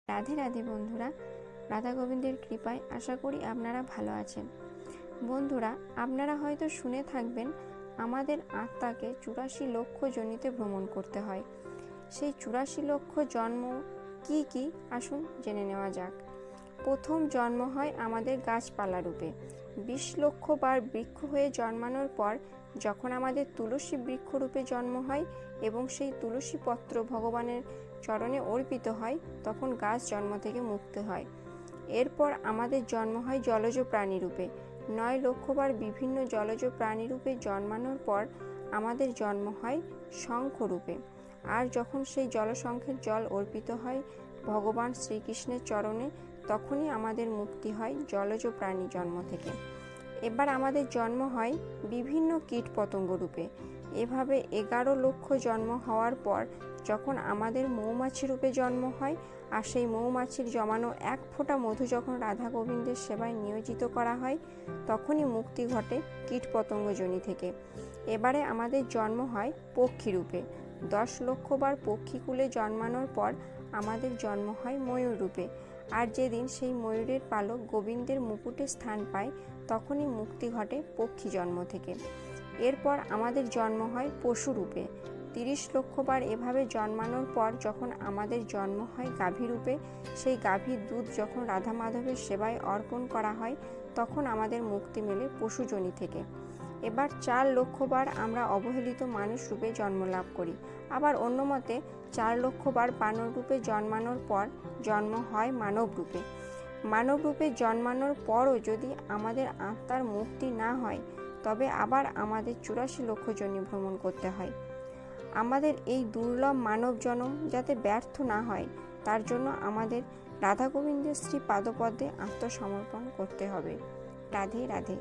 রাধে রাধে বন্ধুরা, রাধা গোবিন্দের কৃপায় আশা করি আপনারা ভালো আছেন। বন্ধুরা, আপনারা হয়তো শুনে থাকবেন আমাদের আত্মাকে 84 লক্ষ যোনিতে ভ্রমণ করতে হয়। সেই 84 লক্ষ জন্ম কি কি আসুন জেনে নেওয়া যাক। প্রথম জন্ম হয় আমাদের গাছপালা রূপে। 20 লক্ষ বার বৃক্ষ হয়ে জন্মানোর পর যখন আমাদের তুলসী বৃক্ষ রূপে জন্ম হয় এবং সেই তুলসী পত্র ভগবানের চরণে অর্পিত হয়, তখন গাছ জন্ম থেকে মুক্ত হয়। এরপর আমাদের জন্ম হয় জলজ প্রাণী রূপে। 9 লক্ষ বার বিভিন্ন জলজ প্রাণী রূপে জন্মানোর পর আমাদের জন্ম হয় শঙ্খ রূপে। আর যখন সেই জলশঙ্খের জল অর্পিত হয় ভগবান শ্রীকৃষ্ণের চরণে, তখনই আমাদের মুক্তি হয় জলজ প্রাণী জন্ম থেকে। এবার আমাদের জন্ম হয় বিভিন্ন কীট পতঙ্গ রূপে। এভাবে 11 লক্ষ জন্ম হওয়ার পর যখন আমাদের মৌমাছি রূপে জন্ম হয়, আর সেই মৌমাছির জমানো এক ফোঁটা মধু যখন রাধা গোবিন্দের সেবায় নিয়োজিত করা হয়, তখনই মুক্তি ঘটে কীট পতঙ্গ যোনি থেকে। এবারে আমাদের জন্ম হয় পক্ষী রূপে। 10 লক্ষ বার পক্ষীকুলে জন্মানোর পর আমাদের জন্ম হয় ময়ূর রূপে। আর যেদিন সেই ময়ূরের পালক গোবিন্দের মুকুটে স্থান পায়, তখনই মুক্তি ঘটে পক্ষী জন্ম থেকে। এরপর আমাদের জন্ম হয় পশু রূপে। 30 লক্ষ বার এভাবে জন্মানোর পর যখন আমাদের জন্ম হয় গাভী রূপে, সেই গাভীর দুধ যখন রাধা মাধবের সেবায় অর্পণ করা হয়, তখন আমাদের মুক্তি মেলে পশুজনি থেকে। এবার 4 লক্ষ বার আমরা অবহেলিত মানুষ রূপে জন্ম লাভ করি। আবার অন্য মতে 4 লক্ষ বার বানর রূপে জন্মানোর পর জন্ম হয় মানব রূপে। মানব রূপে জন্মানোর পরও যদি আমাদের আত্মার মুক্তি না হয়, তবে আবার আমাদের 84 লক্ষ যোনি ভ্রমণ করতে হয়। আমাদের এই দুর্লভ মানব জন্ম যাতে ব্যর্থ না হয়, তার জন্য আমাদের রাধা গোবিন্দের শ্রী পাদপদ্মে আত্মসমর্পণ করতে হবে। রাধে রাধে।